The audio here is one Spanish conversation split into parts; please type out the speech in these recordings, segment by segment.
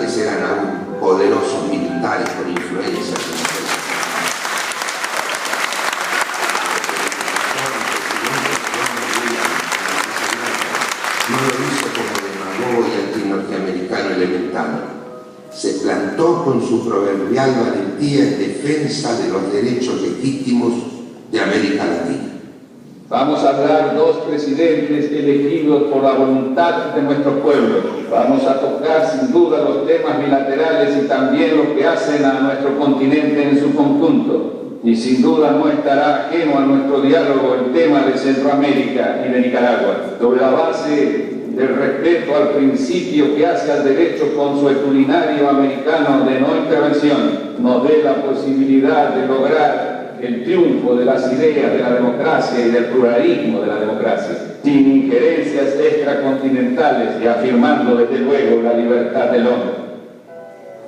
antes eran aún poderosos militares con influencia. No lo hizo como demagogo y antinorteamericano elemental. Se plantó con su proverbial valentía en defensa de los derechos legítimos de América Latina. Vamos a hablar dos presidentes elegidos por la voluntad de nuestro pueblo. Vamos a tocar sin duda los temas bilaterales y también lo que hacen a nuestro continente en su conjunto. Y sin duda no estará ajeno a nuestro diálogo el tema de Centroamérica y de Nicaragua, sobre la base del respeto al principio que hace al derecho consuetudinario americano de no intervención, nos dé la posibilidad de lograr el triunfo de las ideas de la democracia y del pluralismo de la democracia, sin injerencias extracontinentales y afirmando desde luego la libertad del hombre.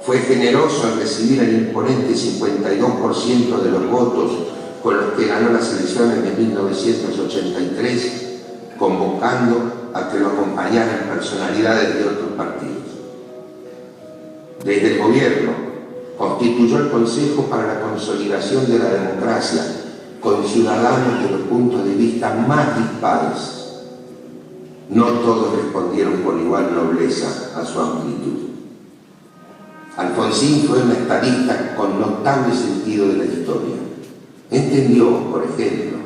Fue generoso al recibir el imponente 52% de los votos con los que ganó las elecciones de 1983, convocando a que lo acompañaran personalidades de otros partidos. Desde el gobierno constituyó el Consejo para la Consolidación de la Democracia con ciudadanos de los puntos de vista más dispares. No todos respondieron con igual nobleza a su amplitud. Alfonsín fue un estadista con notable sentido de la historia. Entendió, por ejemplo,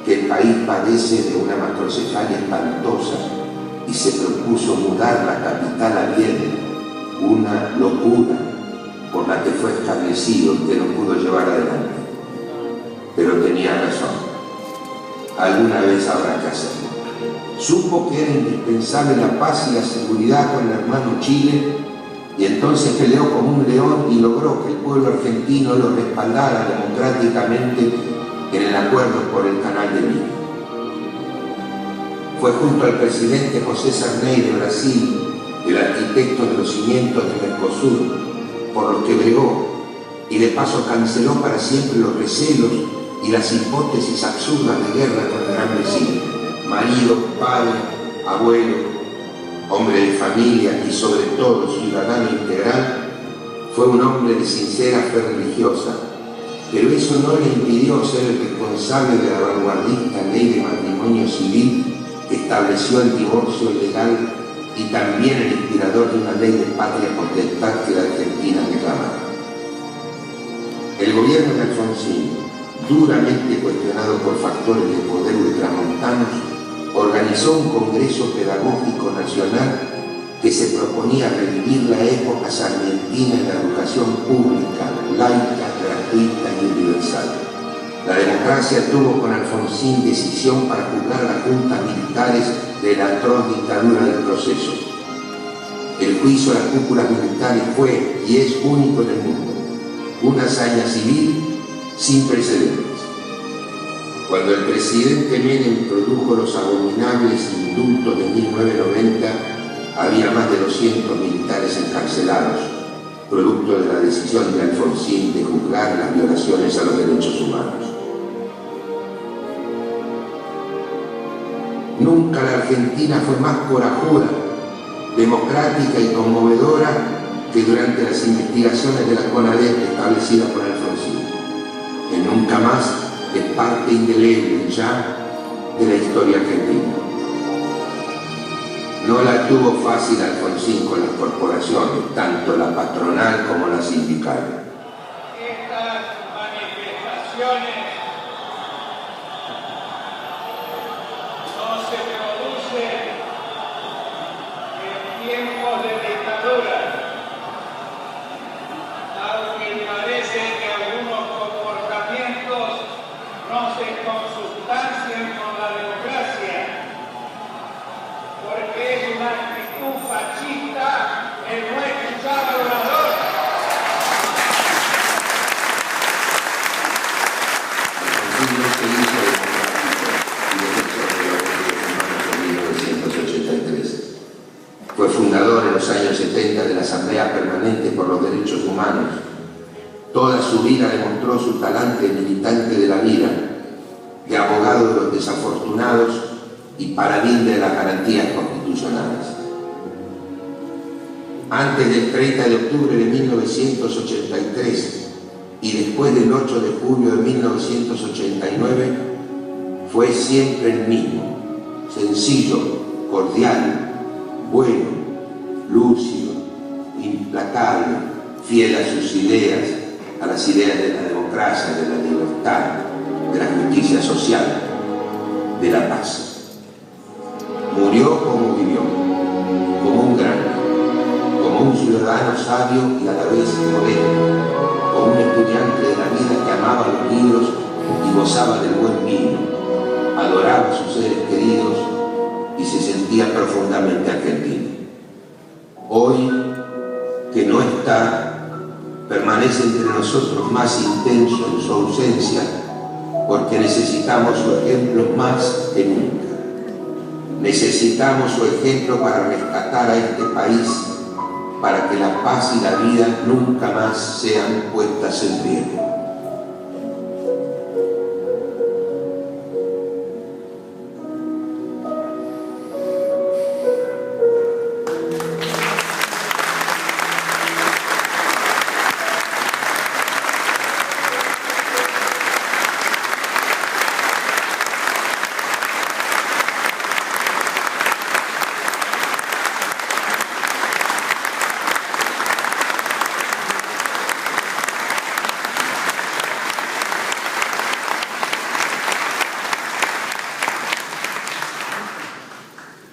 que el país padece de una macrocefalia espantosa y se propuso mudar la capital a Viena, una locura por la que fue establecido y que no pudo llevar adelante. Pero tenía razón. Alguna vez habrá que hacerlo. Supo que era indispensable la paz y la seguridad con el hermano Chile y entonces peleó como un león y logró que el pueblo argentino lo respaldara democráticamente en el acuerdo por el Canal de Vigo. Fue junto al presidente José Sarney de Brasil, el arquitecto de los cimientos de Mercosur, por los que bregó y de paso canceló para siempre los recelos y las hipótesis absurdas de guerra con el gran vecino. Marido, padre, abuelo, hombre de familia y sobre todo ciudadano integral, fue un hombre de sincera fe religiosa, pero eso no le impidió ser el responsable de la vanguardista ley de matrimonio civil que estableció el divorcio legal y también el inspirador de una ley de patria potestad que la Argentina reclamaba. El gobierno de Alfonsín, duramente cuestionado por factores de poder ultramontanos, organizó un congreso pedagógico nacional que se proponía revivir la época sarmientina en la educación pública, laica, gratuita y universal. La democracia tuvo con Alfonsín decisión para juzgar las juntas militares de la atroz dictadura del proceso. El juicio a las cúpulas militares fue y es único en el mundo, una hazaña civil sin precedentes. Cuando el presidente Menem produjo los abominables indultos de 1990, había más de 200 militares encarcelados, producto de la decisión de Alfonsín de juzgar las violaciones a los derechos humanos. Nunca la Argentina fue más corajuda, democrática y conmovedora que durante las investigaciones de la CONADEP establecidas por Alfonsín. El nunca más es parte indeleble ya de la historia argentina. No la tuvo fácil Alfonsín con las corporaciones, tanto la patronal como la sindical. Estas manifestaciones no se producen en tiempos de dictadura, aunque parece que algunos comportamientos no se consustancian con la democracia, porque es una actitud fascista el no escuchar al orador. Alfonsín no se hizo democrático y defensor de los derechos humanos en 1983. Fue fundador en los años 70 de la Asamblea Permanente por los Derechos Humanos. Toda su vida demostró su talante militante de la vida, de abogado de los desafortunados y paladín de las garantías constitucionales. antes del 30 de octubre de 1983 y después del 8 de julio de 1989, fue siempre el mismo, sencillo, cordial, bueno, lúcido, implacable, fiel a sus ideas, a las ideas de la democracia, de la libertad, de la justicia social, de la paz. Murió como vivió, como un grande, como un ciudadano sabio y a la vez moderno, como un estudiante de la vida que amaba los libros y gozaba del buen vino, adoraba a sus seres queridos y se sentía profundamente argentino. Hoy, que no está, permanece entre nosotros más intenso en su ausencia, porque necesitamos su ejemplo más que nunca. Necesitamos su ejemplo para rescatar a este país, para que la paz y la vida nunca más sean puestas en riesgo.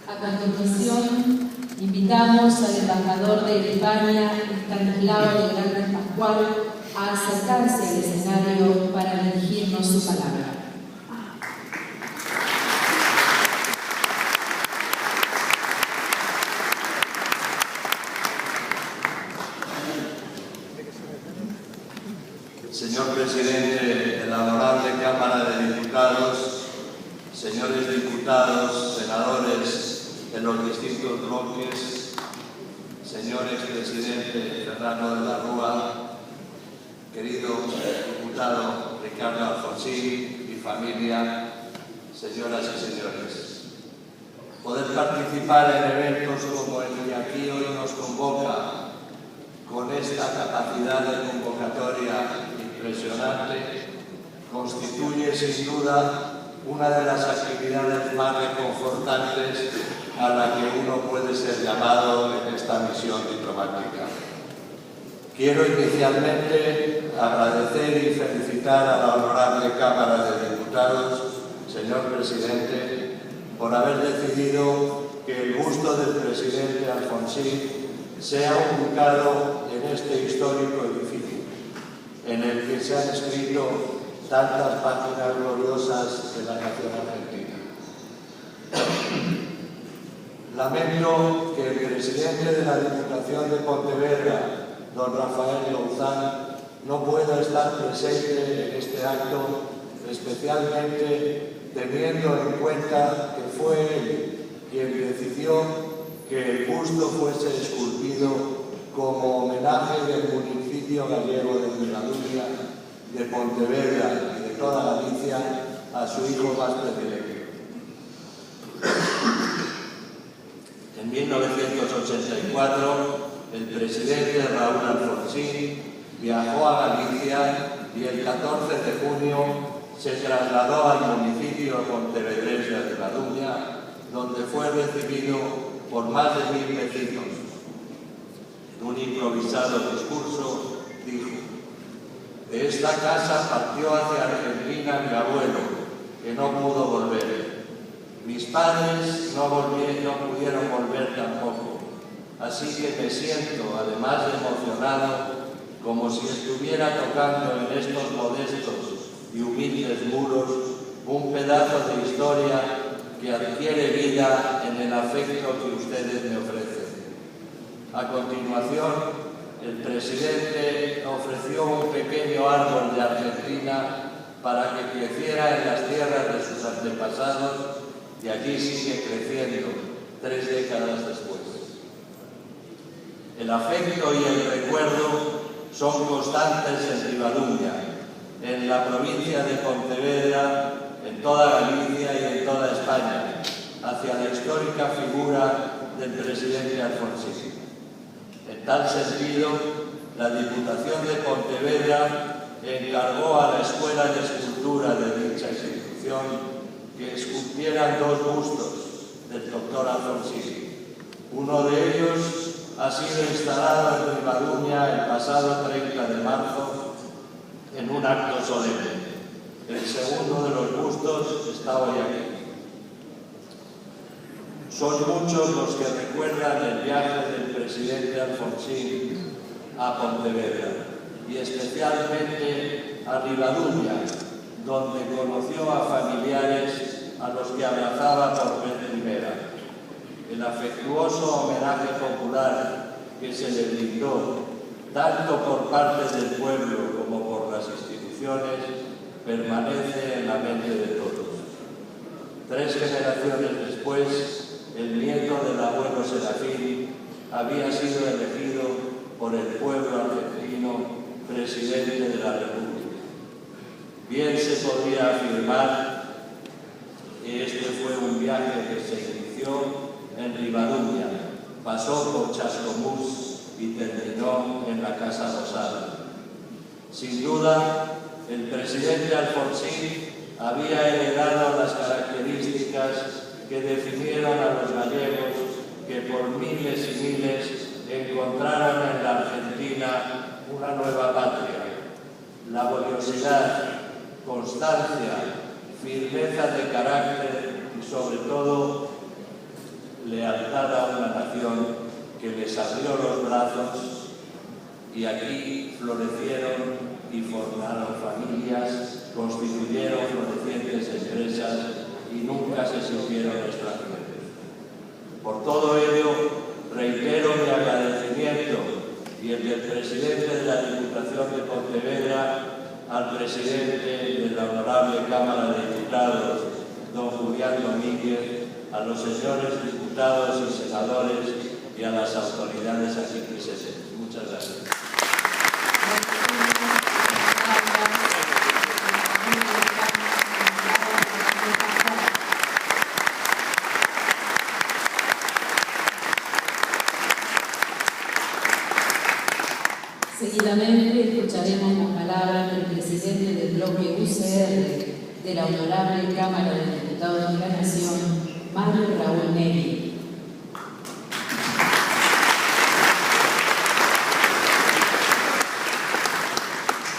A continuación, invitamos al embajador de España, Estanislao de Grandes Pascual, a acercarse al escenario para dirigirnos su palabra. Señor presidente de la honorable Cámara de Diputados, señores diputados, senadores de los distintos bloques, señor expresidente Fernando de la Rúa, querido diputado Ricardo Alfonsín y familia, señoras y señores. Poder participar en eventos como el que aquí hoy nos convoca, con esta capacidad de convocatoria impresionante, constituye sin duda una de las actividades más reconfortantes a la que uno puede ser llamado en esta misión diplomática. Quiero inicialmente agradecer y felicitar a la honorable Cámara de Diputados, señor presidente, por haber decidido que el busto del presidente Alfonsín sea ubicado en este histórico edificio, en el que se han escrito tantas páginas gloriosas de la nación argentina. Lamento que el presidente de la Diputación de Pontevedra, don Rafael Louzán, no pueda estar presente en este acto, especialmente teniendo en cuenta que fue él quien decidió que el busto fuese esculpido como homenaje del municipio gallego de Viladuria, de Pontevedra y de toda Galicia a su hijo más predilecto. En 1984, el presidente Raúl Alfonsín viajó a Galicia y el 14 de junio se trasladó al municipio pontevedrés de Viladuria, donde fue recibido por más de 1000 vecinos. En un improvisado discurso dijo: de esta casa partió hacia Argentina mi abuelo, que no pudo volver. Mis padres no pudieron volver tampoco. Así que me siento, además de emocionado, como si estuviera tocando en estos modestos y humildes muros un pedazo de historia que adquiere vida en el afecto que ustedes me ofrecen. A continuación, el presidente ofreció un pequeño árbol de Argentina para que creciera en las tierras de sus antepasados y allí sigue creciendo 3 décadas después. El afecto y el recuerdo son constantes en Viladuria, en la provincia de Pontevedra, en toda Galicia y en toda España, hacia la histórica figura del presidente Alfonsín. En tal sentido, la Diputación de Pontevedra encargó a la Escuela de Escultura de dicha institución que esculpieran dos bustos del doctor Alfonsín. Uno de ellos ha sido instalado en Ribadumia el pasado 30 de marzo en un acto solemne. El segundo de los bustos está hoy aquí. Son muchos los que recuerdan el viaje del presidente Alfonsín a Pontevedra y especialmente a Ribadumia, donde conoció a familiares a los que abrazaba por vez primera. El afectuoso homenaje popular que se le brindó, tanto por parte del pueblo como por las instituciones, permanece en la mente de todos. 3 generaciones después, el nieto del abuelo Serafín había sido elegido por el pueblo argentino presidente de la República. Bien se podría afirmar que este fue un viaje que se inició en Ribadumia, pasó por Chascomús y terminó en la Casa Rosada. Sin duda, el presidente Alfonsín había heredado las características que definieron a los gallegos que por miles y miles encontraron en la Argentina una nueva patria: laboriosidad, constancia, firmeza de carácter y, sobre todo, lealtad a una nación que les abrió los brazos, y aquí florecieron y formaron familias, constituyeron florecientes empresas y nunca se sintieron extranjeros. Por todo ello, reitero mi agradecimiento y el del presidente de la Diputación de Pontevedra al presidente de la Honorable Cámara de Diputados, don Julián Domínguez, a los señores diputados y senadores y a las autoridades aquí presentes. Muchas gracias. Seguidamente escucharemos las palabras del presidente del bloque UCR de la Honorable Cámara de Diputados de la Nación, Mario Raúl Negri.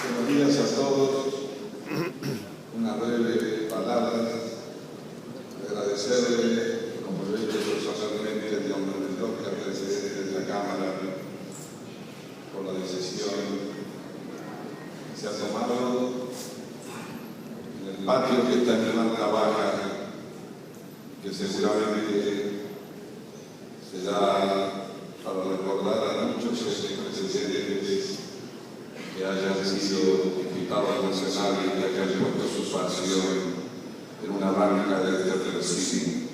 Buenos días a todos. Una breve palabra. Agradecerle, como lo he hecho personalmente, en nombre del bloque al presidente de la Cámara por la decisión que se ha tomado en el patio que está en planta baja, que seguramente será para recordar a muchos presidentes que hayan sido diputados nacionales y que hayan puesto su pasión en una banca de este recinto.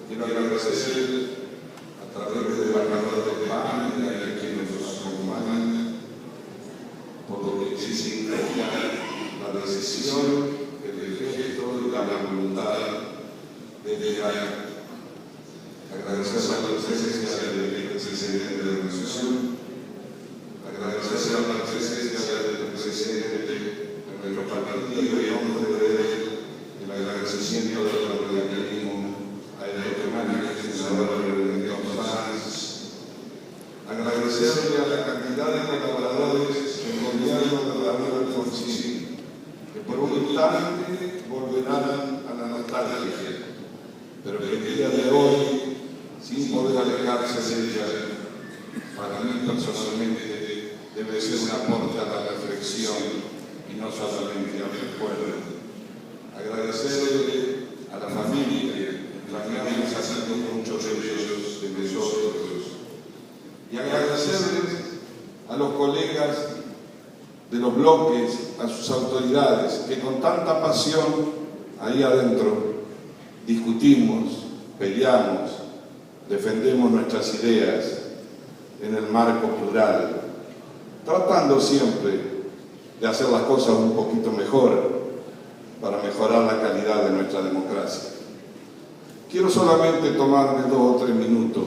Quiero agradecer a través del embajador de España y a quienes nos acompañan por lo que significa la decisión, el gesto y la voluntad de llegar. Agradecer a la presencia del presidente de la Nación, agradecer a la presencia del presidente de nuestro partido y hombre de él, el agradecimiento del parlamentarismo a el senador Benedicto Sanz, agradecerle a la cantidad de colaboradores del gobierno de Raúl Alfonsín, que por un instante volverán a la nostalgia, pero que el día de hoy, sin poder alejarse de ella, para mí personalmente debe ser un aporte a la reflexión y no solamente al recuerdo. Agradecerle a la familia, entrañables así como muchos de ellos de nosotros, y agradecerles a los colegas de los bloques, a sus autoridades, que con tanta pasión ahí adentro discutimos, peleamos, defendemos nuestras ideas en el marco plural, tratando siempre de hacer las cosas un poquito mejor para mejorar la calidad de nuestra democracia. Quiero solamente tomarme 2 o 3 minutos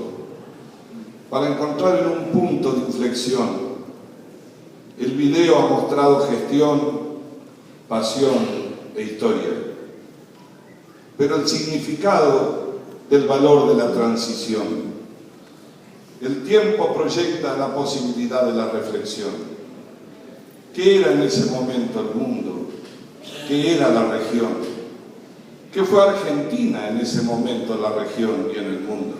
para encontrar en un punto de inflexión. El video ha mostrado gestión, pasión e historia, pero el significado del valor de la transición. El tiempo proyecta la posibilidad de la reflexión. ¿Qué era en ese momento el mundo? ¿Qué era la región? ¿Qué fue Argentina en ese momento en la región y en el mundo?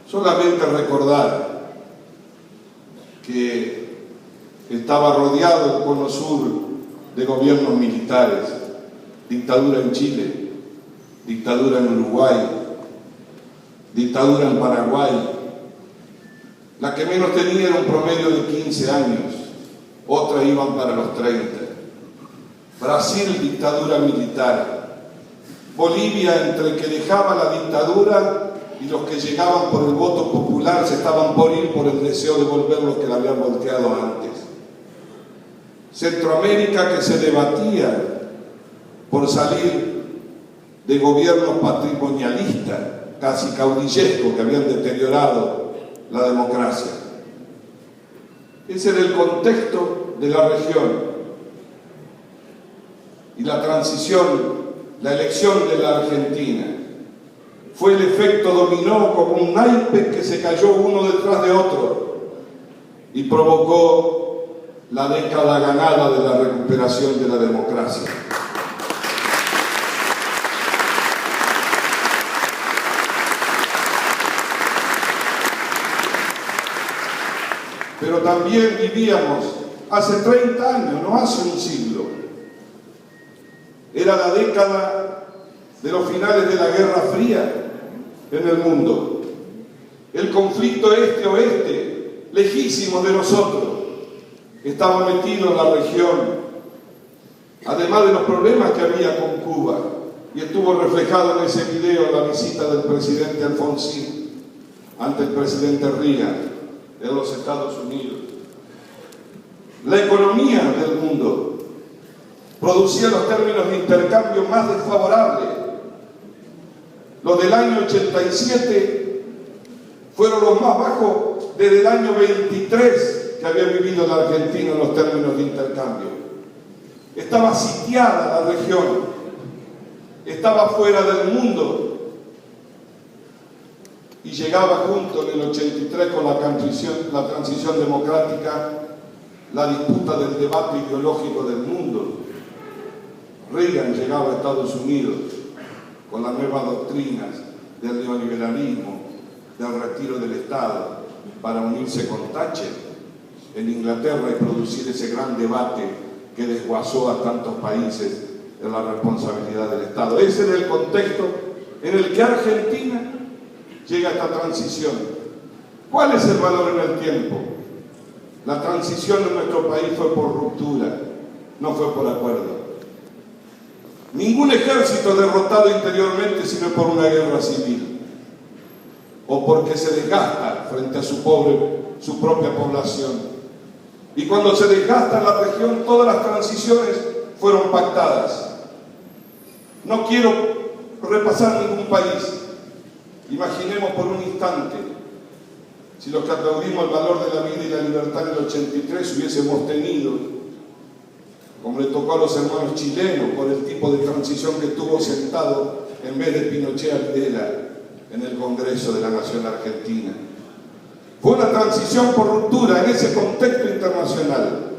Solamente recordar que estaba rodeado el cono sur de gobiernos militares, dictadura en Chile, dictadura en Uruguay, dictadura en Paraguay. La que menos tenía era un promedio de 15 años, otras iban para los 30. Brasil, dictadura militar. Bolivia, entre el que dejaba la dictadura y los que llegaban por el voto popular se estaban por ir por el deseo de volver lo que la habían volteado antes. Centroamérica, que se debatía por salir de gobiernos patrimonialistas, casi caudillescos, que habían deteriorado la democracia. Ese era el contexto de la región. Y la transición, la elección de la Argentina, fue el efecto dominó como un naipe que se cayó uno detrás de otro y provocó la década ganada de la recuperación de la democracia. Pero también vivíamos hace 30 años, no hace un siglo. Era la década de los finales de la Guerra Fría en el mundo. El conflicto este-oeste, lejísimo de nosotros, estaba metido en la región, además de los problemas que había con Cuba, y estuvo reflejado en ese video la visita del presidente Alfonsín ante el presidente Reagan en los Estados Unidos. La economía del mundo producía los términos de intercambio más desfavorables. Los del año 87 fueron los más bajos desde el año 23 que había vivido la Argentina en los términos de intercambio. Estaba sitiada la región, estaba fuera del mundo, y llegaba junto en el 83 con la transición democrática, la disputa del debate ideológico del mundo. Reagan llegaba a Estados Unidos con las nuevas doctrinas del neoliberalismo, del retiro del Estado, para unirse con Thatcher en Inglaterra y producir ese gran debate que desguazó a tantos países en la responsabilidad del Estado. Ese era el contexto en el que Argentina llega a esta transición. ¿Cuál es el valor en el tiempo? La transición en nuestro país fue por ruptura, no fue por acuerdo. Ningún ejército derrotado interiormente sino por una guerra civil, o porque se desgasta frente a su propia población. Y cuando se desgasta en la región, todas las transiciones fueron pactadas. No quiero repasar ningún país. Imaginemos por un instante si los que aplaudimos el valor de la vida y la libertad en el 83 hubiésemos tenido, como le tocó a los hermanos chilenos, por el tipo de transición que tuvo sentado en vez de Pinochet a Videla en el Congreso de la Nación Argentina. Fue una transición por ruptura en ese contexto internacional,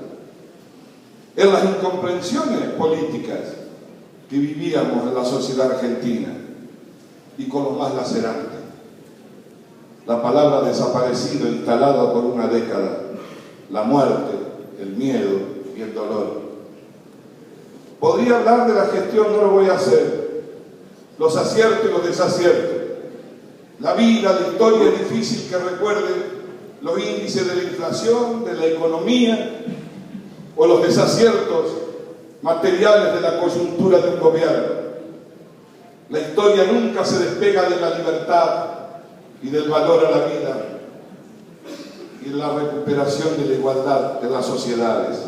en las incomprensiones políticas que vivíamos en la sociedad argentina, y con lo más lacerante, la palabra desaparecido instalada por una década, la muerte, el miedo y el dolor. Podría hablar de la gestión, no lo voy a hacer, los aciertos y los desaciertos. La vida, la historia es difícil que recuerde los índices de la inflación, de la economía, o los desaciertos materiales de la coyuntura de un gobierno. La historia nunca se despega de la libertad y del valor a la vida y de la recuperación de la igualdad de las sociedades.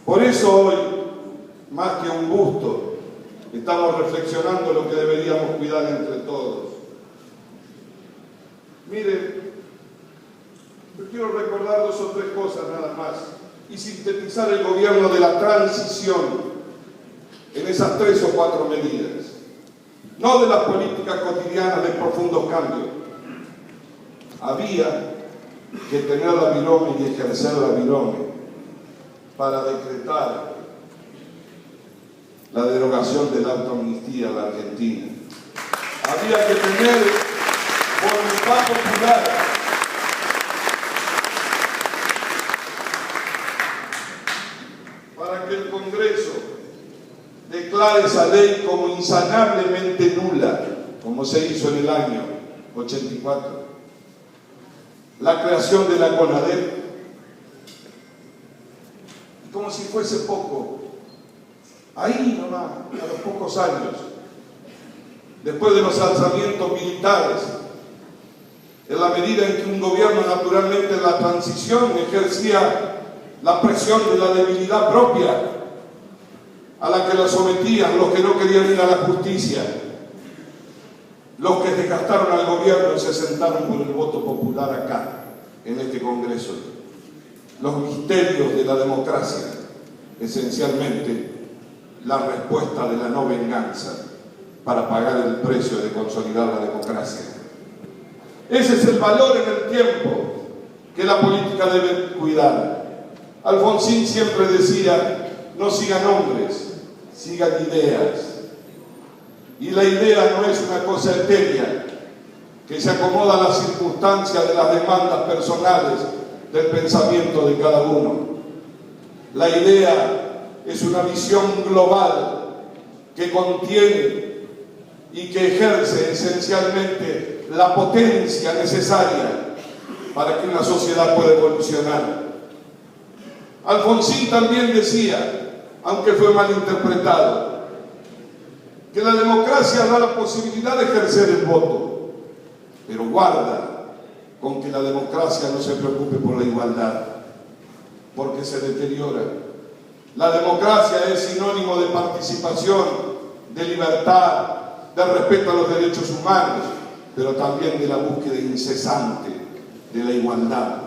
Por eso hoy, más que un gusto, estamos reflexionando lo que deberíamos cuidar entre todos. Miren, quiero recordar 2 o 3 cosas nada más y sintetizar el gobierno de la transición en esas 3 o 4 medidas. No de las políticas cotidianas de profundos cambios. Había que tener la virome y ejercer la virome para decretar la derogación de la autoamnistía a la Argentina. Había que tener voluntad popular para que el Congreso declare esa ley como insanablemente nula, como se hizo en el año 84. La creación de la CONADEP, como si fuese poco, ahí nomás, a los pocos años, después de los alzamientos militares, en la medida en que un gobierno naturalmente en la transición ejercía la presión de la debilidad propia, a la que la sometían los que no querían ir a la justicia, los que desgastaron al gobierno y se sentaron por el voto popular acá, en este Congreso. Los misterios de la democracia, esencialmente la respuesta de la no venganza para pagar el precio de consolidar la democracia. Ese es el valor en el tiempo que la política debe cuidar. Alfonsín siempre decía, no sigan hombres, sigan ideas. Y la idea no es una cosa etérea que se acomoda a las circunstancias de las demandas personales del pensamiento de cada uno. La idea es una visión global que contiene y que ejerce esencialmente la potencia necesaria para que una sociedad pueda evolucionar. Alfonsín también decía, aunque fue mal interpretado, que la democracia da la posibilidad de ejercer el voto, pero guarda con que la democracia no se preocupe por la igualdad, porque se deteriora. La democracia es sinónimo de participación, de libertad, de respeto a los derechos humanos, pero también de la búsqueda incesante de la igualdad,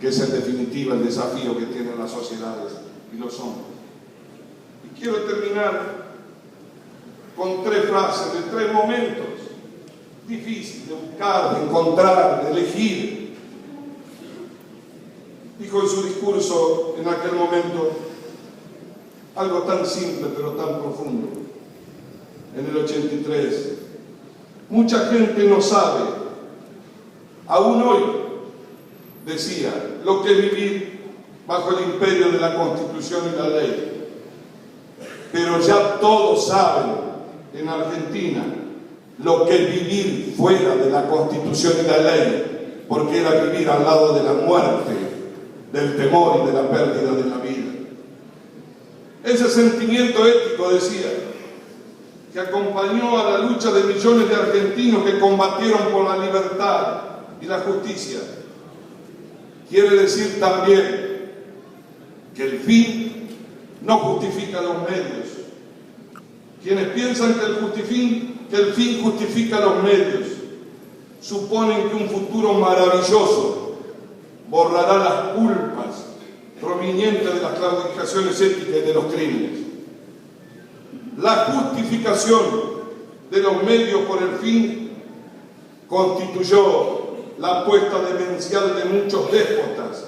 que es en definitiva el desafío que tienen las sociedades y los hombres. Y quiero terminar con 3 frases de 3 momentos difíciles de buscar, de encontrar, de elegir. Dijo en su discurso en aquel momento algo tan simple pero tan profundo. En el 83, mucha gente no sabe, aún hoy, decía, lo que es vivir bajo el imperio de la Constitución y la ley. Pero ya todos saben en Argentina lo que es vivir fuera de la Constitución y la ley, porque era vivir al lado de la muerte, del temor y de la pérdida de la vida. Ese sentimiento ético, decía, que acompañó a la lucha de millones de argentinos que combatieron por la libertad y la justicia, quiere decir también que el fin no justifica los medios. Quienes piensan que el fin justifica los medios suponen que un futuro maravilloso borrará las culpas provenientes de las claudicaciones éticas y de los crímenes. La justificación de los medios por el fin constituyó la apuesta demencial de muchos déspotas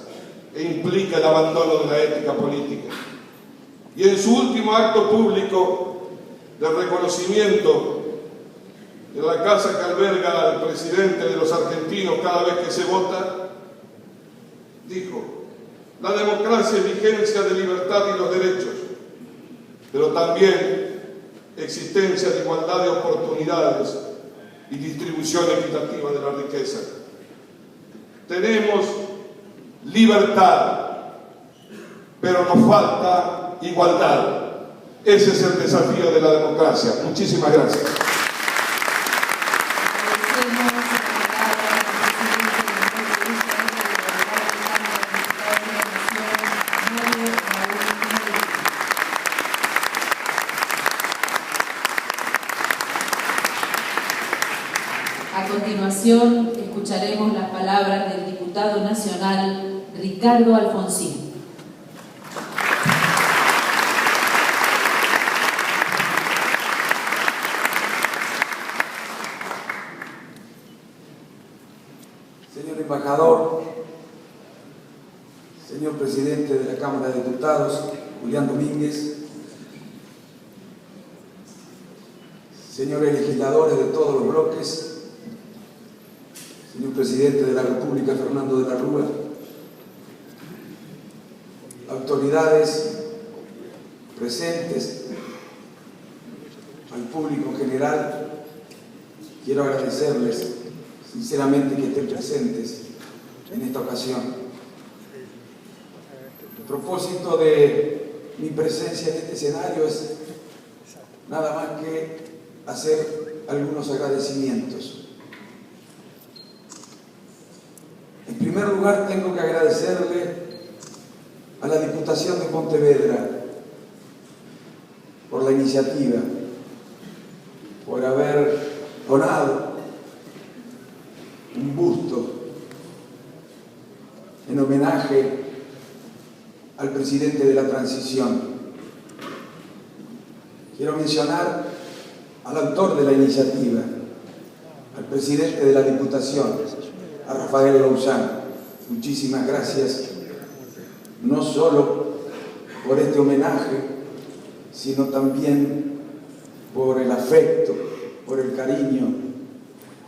e implica el abandono de la ética política. Y en su último acto público de reconocimiento de la casa que alberga al presidente de los argentinos cada vez que se vota, dijo: la democracia es vigencia de libertad y los derechos, pero también existencia de igualdad de oportunidades y distribución equitativa de la riqueza. Tenemos libertad, pero nos falta igualdad. Ese es el desafío de la democracia. Muchísimas gracias. A continuación, escucharemos las palabras del diputado diputado nacional Ricardo Alfonsín. Señor embajador, señor presidente de la Cámara de Diputados, Julián Domínguez, señores legisladores de todos los bloques, señor presidente de la República, Fernando de la Rúa, autoridades presentes, al público en general, quiero agradecerles sinceramente que estén presentes en esta ocasión. El propósito de mi presencia en este escenario es nada más que hacer algunos agradecimientos. En primer lugar, tengo que agradecerle a la Diputación de Pontevedra por la iniciativa, por haber donado un busto en homenaje al presidente de la transición. Quiero mencionar al autor de la iniciativa, al presidente de la Diputación, a Rafael Lousán. Muchísimas gracias, no solo por este homenaje, sino también por el afecto, por el cariño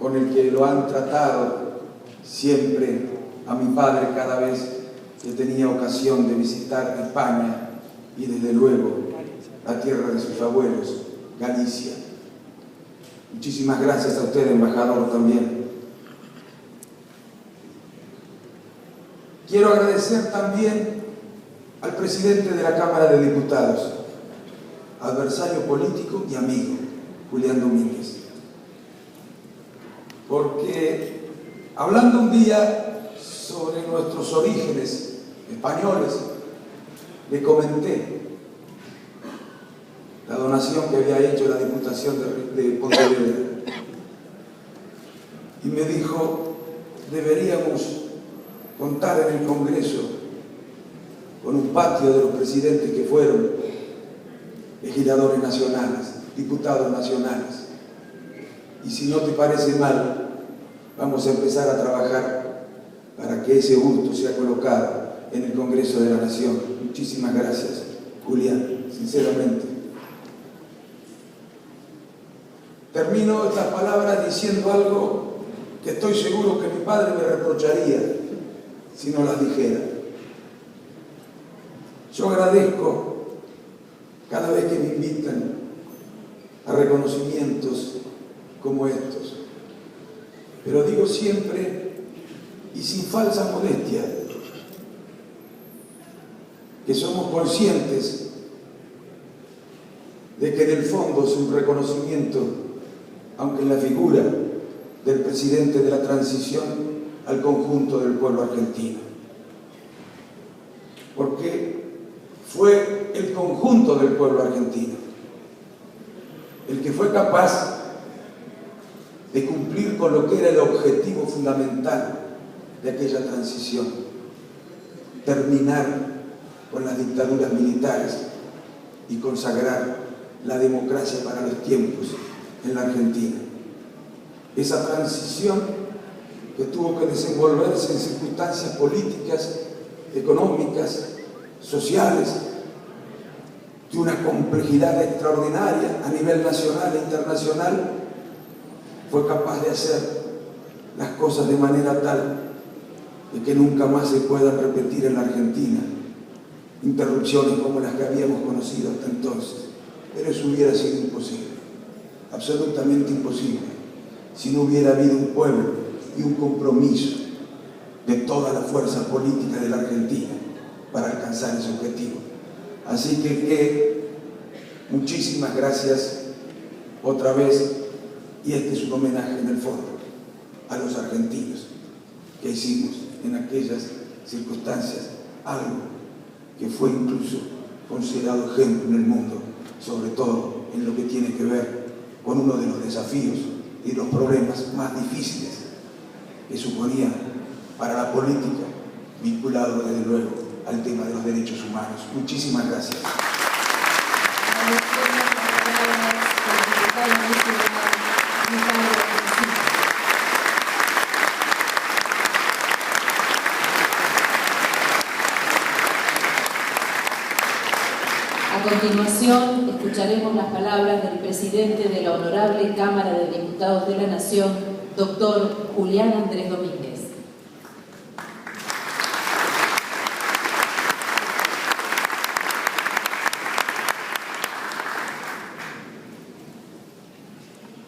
con el que lo han tratado siempre a mi padre cada vez que tenía ocasión de visitar España y desde luego la tierra de sus abuelos, Galicia. Muchísimas gracias a usted, embajador, también. Quiero agradecer también al presidente de la Cámara de Diputados, adversario político y amigo, Julián Domínguez. Porque hablando un día sobre nuestros orígenes españoles, le comenté la donación que había hecho la Diputación de Pontevedra. Y me dijo, deberíamos contar en el Congreso con un patio de los presidentes que fueron legisladores nacionales, diputados nacionales. Y si no te parece mal, vamos a empezar a trabajar para que ese busto sea colocado en el Congreso de la Nación. Muchísimas gracias, Julián, sinceramente. Termino estas palabras diciendo algo que estoy seguro que mi padre me reprocharía si no las dijera. Yo agradezco cada vez que me invitan a reconocimientos como estos, pero digo siempre y sin falsa modestia que somos conscientes de que en el fondo es un reconocimiento, aunque en la figura del presidente de la transición, al conjunto del pueblo argentino, porque fue el conjunto del pueblo argentino el que fue capaz de cumplir con lo que era el objetivo fundamental de aquella transición: terminar con las dictaduras militares y consagrar la democracia para los tiempos en la Argentina. Esa transición que tuvo que desenvolverse en circunstancias políticas, económicas, sociales, de una complejidad extraordinaria a nivel nacional e internacional, fue capaz de hacer las cosas de manera tal de que nunca más se puedan repetir en la Argentina interrupciones como las que habíamos conocido hasta entonces. Pero eso hubiera sido imposible, absolutamente imposible, si no hubiera habido un pueblo y un compromiso de toda la fuerza política de la Argentina para alcanzar ese objetivo. Así que muchísimas gracias otra vez, y este es un homenaje en el fondo a los argentinos que hicimos en aquellas circunstancias algo que fue incluso considerado ejemplo en el mundo, sobre todo en lo que tiene que ver con uno de los desafíos y los problemas más difíciles que suponía para la política, vinculado desde luego al tema de los derechos humanos. Muchísimas gracias. A continuación, escucharemos las palabras del presidente de la Honorable Cámara de Diputados de la Nación, doctor Julián Andrés Domínguez.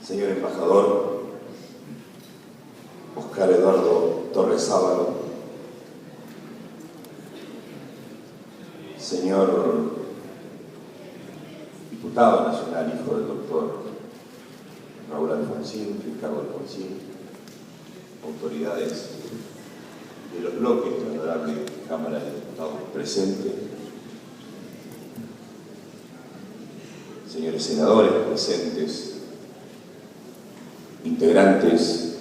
Señor embajador Oscar Eduardo Torres Sábalo, señor diputado nacional, hijo del doctor Raúl Alfonsín, Ricardo Alfonsín, autoridades de los bloques de la Honorable Cámara de Diputados presentes, señores senadores presentes, integrantes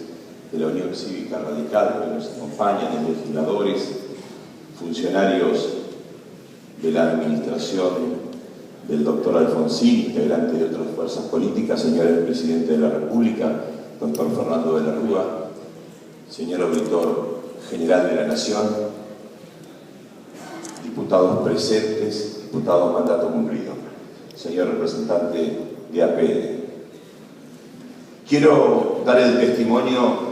de la Unión Cívica Radical que nos acompañan, legisladores, funcionarios de la administración del doctor Alfonsín, integrante de otras fuerzas políticas, señor presidente de la República, doctor Fernando de la Rúa, señor auditor general de la Nación, diputados presentes, diputados mandato cumplido, señor representante de APN. Quiero dar el testimonio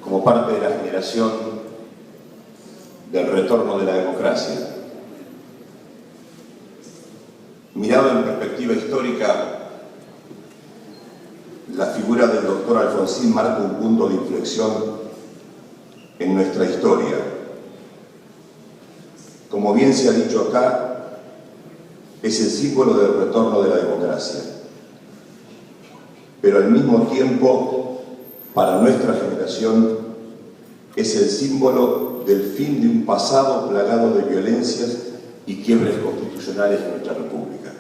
como parte de la generación del retorno de la democracia. Mirado en perspectiva histórica, la figura del doctor Alfonsín marca un punto de inflexión en nuestra historia. Como bien se ha dicho acá, es el símbolo del retorno de la democracia. Pero al mismo tiempo, para nuestra generación, es el símbolo del fin de un pasado plagado de violencias y quiebres constitucionales en nuestra República.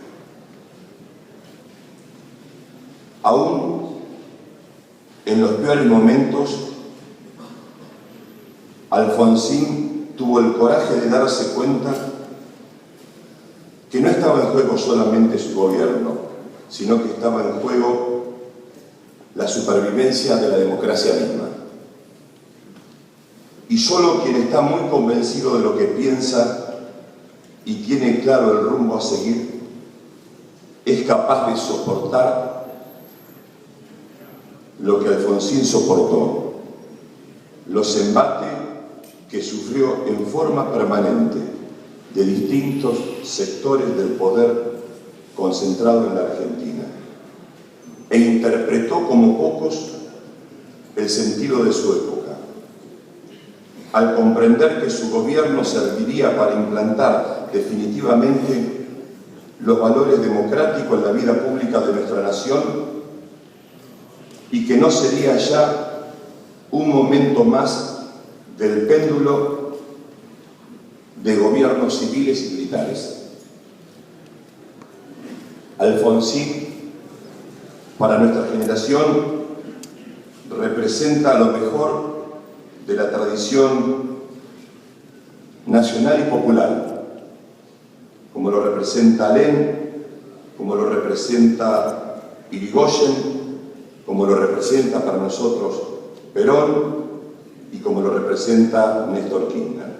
Aún en los peores momentos, Alfonsín tuvo el coraje de darse cuenta que no estaba en juego solamente su gobierno, sino que estaba en juego la supervivencia de la democracia misma. Y solo quien está muy convencido de lo que piensa y tiene claro el rumbo a seguir, es capaz de soportar lo que Alfonsín soportó, los embates que sufrió en forma permanente de distintos sectores del poder concentrado en la Argentina, e interpretó como pocos el sentido de su época. Al comprender que su gobierno serviría para implantar definitivamente los valores democráticos en la vida pública de nuestra nación y que no sería ya un momento más del péndulo de gobiernos civiles y militares. Alfonsín, para nuestra generación, representa lo mejor de la tradición nacional y popular, como lo representa Alem, como lo representa Irigoyen, como lo representa para nosotros Perón y como lo representa Néstor Kirchner.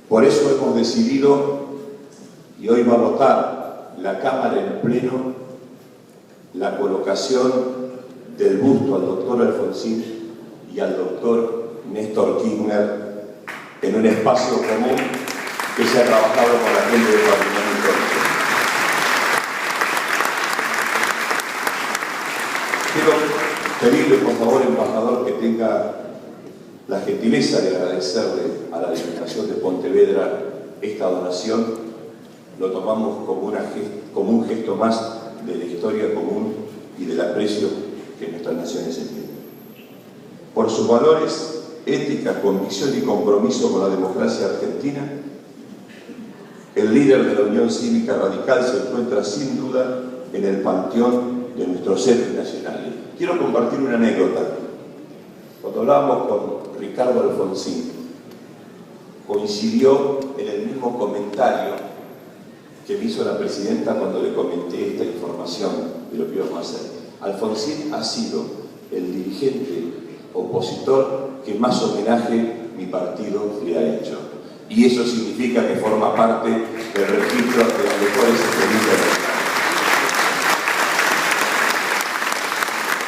Por eso hemos decidido, y hoy va a votar la Cámara en pleno, la colocación del busto al doctor Alfonsín y al doctor Néstor Kirchner en un espacio común que se ha trabajado con la gente del patrimonio histórico. Quiero pedirle, por favor, embajador, que tenga la gentileza de agradecerle a la Diputación de Pontevedra esta donación. Lo tomamos como un gesto más de la historia común y del aprecio que nuestras naciones se tienen. Por sus valores, ética, convicción y compromiso con la democracia argentina, el líder de la Unión Cívica Radical se encuentra sin duda en el panteón de nuestros héroes nacionales. Quiero compartir una anécdota. Cuando hablábamos con Ricardo Alfonsín, coincidió en el mismo comentario que me hizo la presidenta cuando le comenté esta información de lo que íbamos a hacer. Alfonsín ha sido el dirigente opositor que más homenaje mi partido le ha hecho. Y eso significa que forma parte del registro de las mejores experiencias.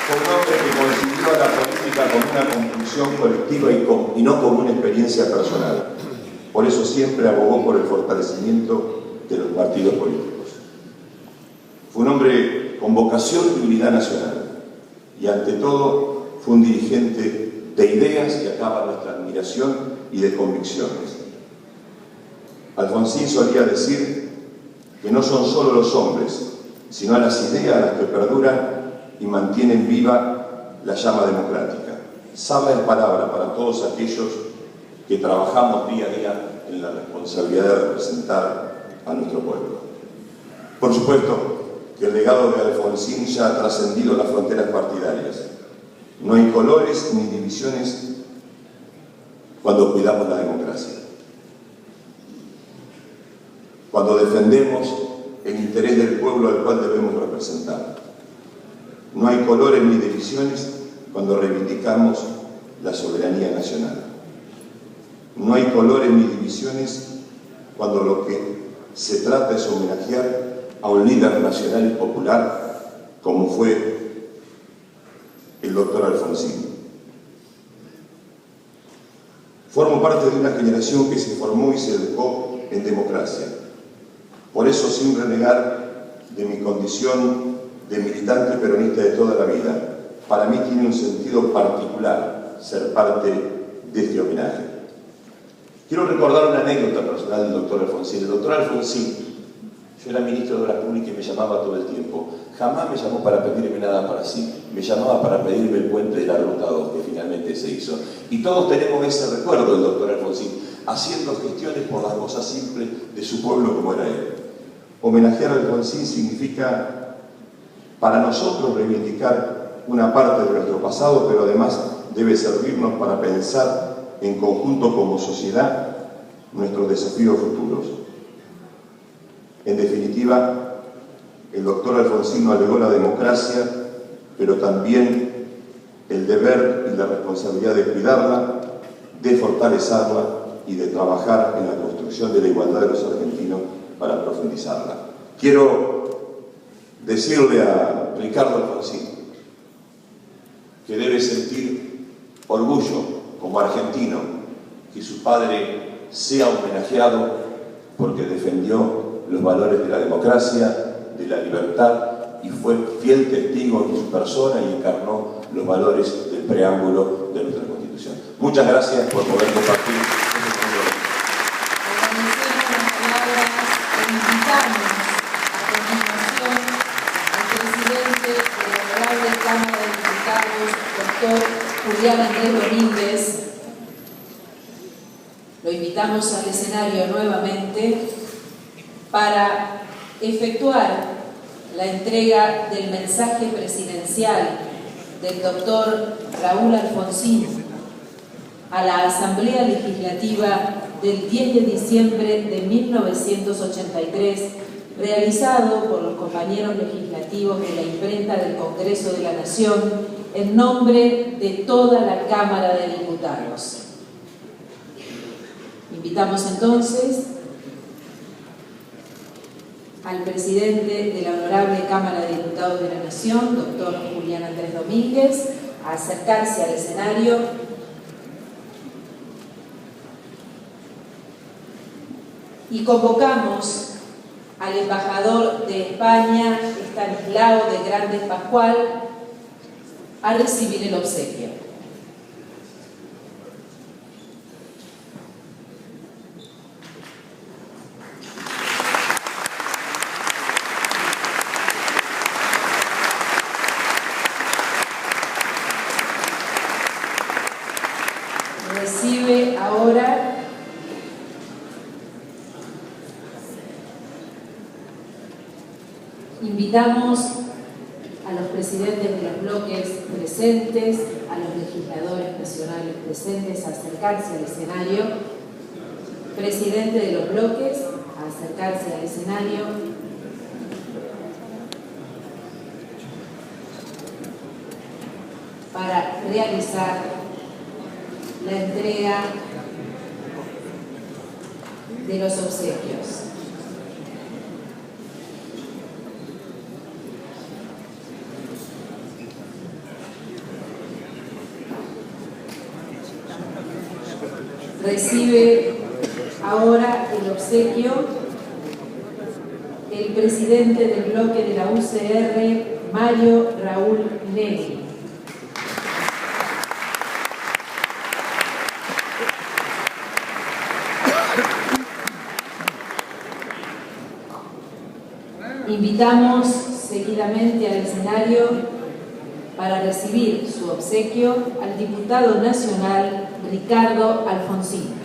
Fue un hombre que concibió a la política como una construcción colectiva y no como una experiencia personal. Por eso siempre abogó por el fortalecimiento de los partidos políticos. Fue un hombre con vocación y unidad nacional. Y ante todo fue un dirigente de ideas que acaba nuestra admiración y de convicciones. Alfonsín solía decir que no son solo los hombres, sino las ideas las que perduran y mantienen viva la llama democrática. Sabia es palabra para todos aquellos que trabajamos día a día en la responsabilidad de representar a nuestro pueblo. Por supuesto que el legado de Alfonsín ya ha trascendido las fronteras partidarias. No hay colores ni divisiones cuando cuidamos la democracia. Cuando defendemos el interés del pueblo al cual debemos representar. No hay colores ni divisiones cuando reivindicamos la soberanía nacional. No hay colores ni divisiones cuando lo que se trata es homenajear a un líder nacional y popular como fue el doctor Alfonsín. Formo parte de una generación que se formó y se educó en democracia. Por eso, sin renegar de mi condición de militante peronista de toda la vida, para mí tiene un sentido particular ser parte de este homenaje. Quiero recordar una anécdota personal del doctor Alfonsín. El doctor Alfonsín, yo era ministro de Obras Públicas y me llamaba todo el tiempo. Jamás me llamó para pedirme nada para sí. Me llamaba para pedirme el puente de la Ruta 2, que finalmente se hizo. Y todos tenemos ese recuerdo del doctor Alfonsín, haciendo gestiones por las cosas simples de su pueblo como era él. Homenajear a Alfonsín significa para nosotros reivindicar una parte de nuestro pasado, pero además debe servirnos para pensar en conjunto como sociedad nuestros desafíos futuros. En definitiva, el doctor Alfonsín nos legó la democracia, pero también el deber y la responsabilidad de cuidarla, de fortalecerla y de trabajar en la construcción de la igualdad de los argentinos para profundizarla. Quiero decirle a Ricardo Alfonsín que debe sentir orgullo como argentino que su padre sea homenajeado porque defendió los valores de la democracia, de la libertad y fue fiel testigo en su persona y encarnó los valores del preámbulo de nuestra Constitución. Muchas gracias por poder compartir este momento. Invitamos a continuación al presidente de la Honorable Cámara de Diputados, doctor Julián Andrés Domínguez. Lo invitamos al escenario nuevamente para efectuar la entrega del mensaje presidencial del doctor Raúl Alfonsín a la Asamblea Legislativa del 10 de diciembre de 1983, realizado por los compañeros legislativos de la imprenta del Congreso de la Nación en nombre de toda la Cámara de Diputados. Invitamos entonces al presidente de la Honorable Cámara de Diputados de la Nación, doctor Julián Andrés Domínguez, a acercarse al escenario y convocamos al embajador de España, Estanislao de Grandes Pascual, a recibir el obsequio. Recibe ahora invitamos a los presidentes presidentes de los bloques presentes, a los legisladores nacionales presentes a acercarse al escenario. Presidente de los bloques, a acercarse al escenario. Para realizar la entrega de los obsequios. Recibe ahora el obsequio el presidente del bloque de la UCR, Mario Raúl Negri. Invitamos seguidamente al escenario para recibir su obsequio al diputado nacional Ricardo Alfonsín.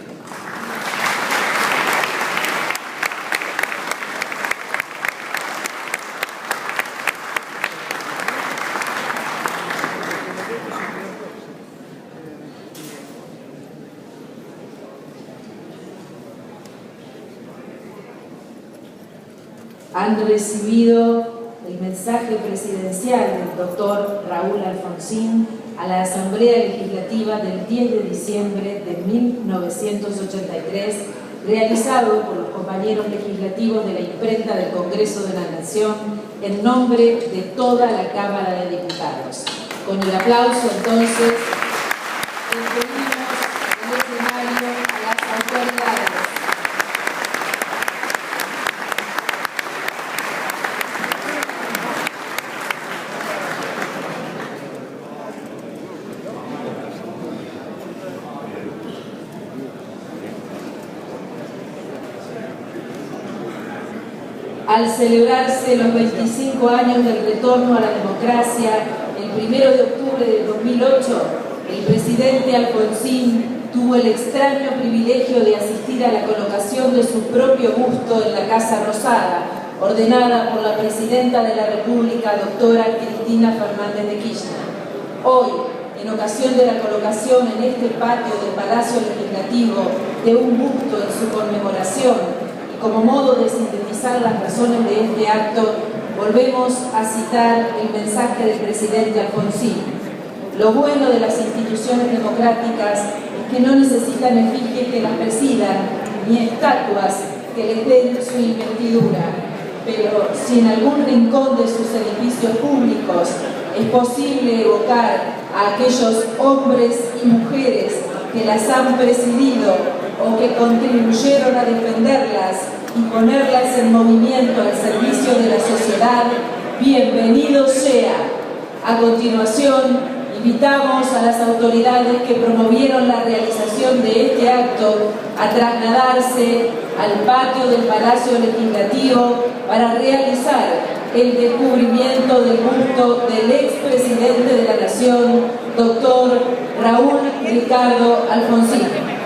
Han recibido el mensaje presidencial del doctor Raúl Alfonsín a la Asamblea Legislativa del 10 de diciembre de 1983, realizado por los compañeros legislativos de la imprenta del Congreso de la Nación en nombre de toda la Cámara de Diputados. Con el aplauso, entonces, pedimos el escenario a las autoridades. Al celebrarse los 25 años del retorno a la democracia, el 1 de octubre de 2008, el presidente Alfonsín tuvo el extraño privilegio de asistir a la colocación de su propio busto en la Casa Rosada, ordenada por la presidenta de la República, doctora Cristina Fernández de Kirchner. Hoy, en ocasión de la colocación en este patio del Palacio Legislativo de un busto en su conmemoración, como modo de sintetizar las razones de este acto, volvemos a citar el mensaje del presidente Alfonsín. Lo bueno de las instituciones democráticas es que no necesitan efigies que las presidan, ni estatuas que les den su investidura. Pero si en algún rincón de sus edificios públicos es posible evocar a aquellos hombres y mujeres que las han presidido o que contribuyeron a defenderlas y ponerlas en movimiento al servicio de la sociedad, bienvenido sea. A continuación, invitamos a las autoridades que promovieron la realización de este acto a trasladarse al patio del Palacio Legislativo para realizar el descubrimiento del busto del expresidente de la Nación, doctor Raúl Ricardo Alfonsín.